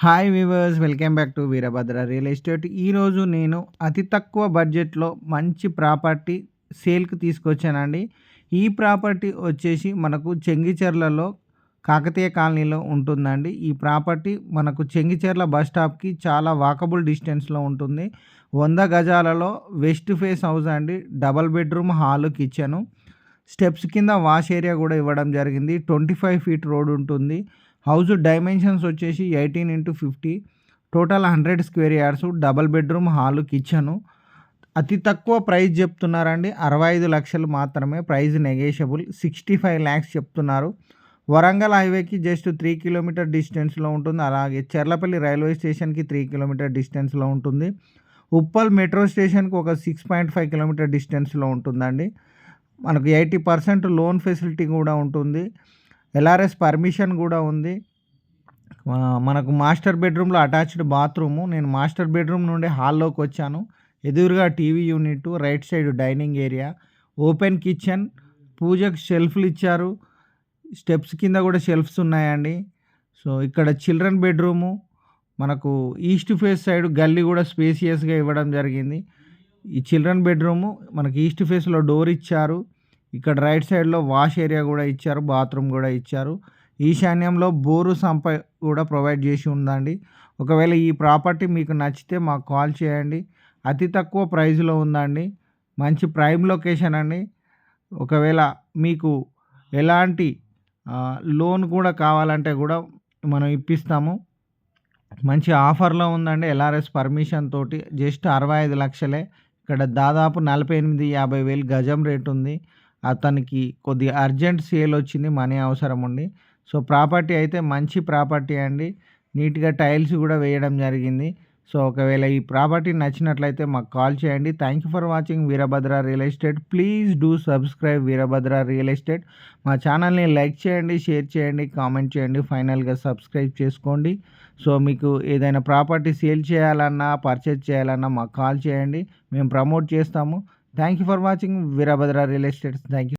Hi weavers, welcome back to Veerabhadra real estate. ఈరోజు నేను అతి తక్కువ బడ్జెట్లో మంచి ప్రాపర్టీ సేల్కి తీసుకొచ్చానండి. ఈ ప్రాపర్టీ వచ్చేసి మనకు చెంగిచెర్లలో కాకతీయ కాలనీలో ఉంటుందండి. ఈ ప్రాపర్టీ మనకు చెంగిచెర్ల బస్ స్టాప్కి చాలా వాకబుల్ డిస్టెన్స్లో ఉంటుంది. 100 గజాలలో వెస్ట్ ఫేస్ హౌస్ అండి. Double bedroom, hall, kitchen, steps కింద వాష్ ఏరియా కూడా ఇవ్వడం జరిగింది. 25 ఫీట్ రోడ్ ఉంటుంది. హౌస్ డైమెన్షన్స్ వచ్చేసి 18x50, total 100 square yards, double bedroom, hall, kitchen. అతి తక్కువ ప్రైస్ చెప్తున్నారండి, 65 లక్షలు మాత్రమే. Price negotiable. 65 ల్యాక్స్ చెప్తున్నారు. వరంగల్ హైవేకి జస్ట్ 3 కిలోమీటర్ డిస్టెన్స్లో ఉంటుంది. అలాగే చెర్లపల్లి రైల్వే స్టేషన్కి 3 కిలోమీటర్ డిస్టెన్స్లో ఉంటుంది. ఉప్పల్ మెట్రో స్టేషన్కి ఒక 6.5 కిలోమీటర్ డిస్టెన్స్లో ఉంటుందండి. మనకు 80% లోన్ ఫెసిలిటీ కూడా ఉంటుంది. ఎల్ఆర్ఎస్ పర్మిషన్ కూడా ఉంది. మనకు మాస్టర్ బెడ్రూమ్లో అటాచ్డ్ బాత్రూము. నేను మాస్టర్ బెడ్రూమ్ నుండి హాల్లోకి వచ్చాను. ఎదురుగా TV unit, right side dining area, open kitchen, పూజకు షెల్ఫ్లు ఇచ్చారు. స్టెప్స్ కింద కూడా షెల్ఫ్స్ ఉన్నాయండి. సో ఇక్కడ చిల్డ్రన్ బెడ్రూము, మనకు ఈస్ట్ ఫేస్ సైడ్ గల్లీ కూడా స్పేసియస్గా ఇవ్వడం జరిగింది. ఈ చిల్డ్రన్ బెడ్రూము మనకి ఈస్ట్ ఫేస్లో డోర్ ఇచ్చారు. ఇక్కడ రైట్ సైడ్లో వాష్ ఏరియా కూడా ఇచ్చారు, బాత్రూమ్ కూడా ఇచ్చారు. ఈశాన్యంలో బోరు సంప కూడా ప్రొవైడ్ చేసి ఉందండి. ఒకవేళ ఈ ప్రాపర్టీ మీకు నచ్చితే మాకు కాల్ చేయండి. అతి తక్కువ ప్రైస్లో ఉందండి. మంచి ప్రైమ్ లొకేషన్ అండి. ఒకవేళ మీకు ఎలాంటి లోన్ కూడా కావాలంటే కూడా మనం ఇప్పిస్తాము. మంచి ఆఫర్లో ఉందండి. ఎల్ఆర్ఎస్ పర్మిషన్ తోటి జస్ట్ 65 లక్షలే. ఇక్కడ దాదాపు 48-50 వేలు గజం రేటు ఉంది. అతనికి కొద్దిగా అర్జెంట్ సేల్ వచ్చింది, మనీ అవసరం ఉండి. సో ప్రాపర్టీ అయితే మంచి ప్రాపర్టీ అండి. నీట్గా టైల్స్ కూడా వేయడం జరిగింది. సో ఒకవేళ ఈ ప్రాపర్టీ నచ్చినట్లయితే మాకు కాల్ చేయండి. Thank you for watching Veerabhadra real estate. Please do subscribe Veerabhadra real estate. మా ఛానల్ని లైక్ చేయండి, షేర్ చేయండి, కామెంట్ చేయండి, ఫైనల్గా సబ్స్క్రైబ్ చేసుకోండి. సో మీకు ఏదైనా ప్రాపర్టీ సేల్ చేయాలన్నా, పర్చేజ్ చేయాలన్నా మాకు కాల్ చేయండి. మేము ప్రమోట్ చేస్తాము. Thank you for watching Veerabhadra real estate. Thank you.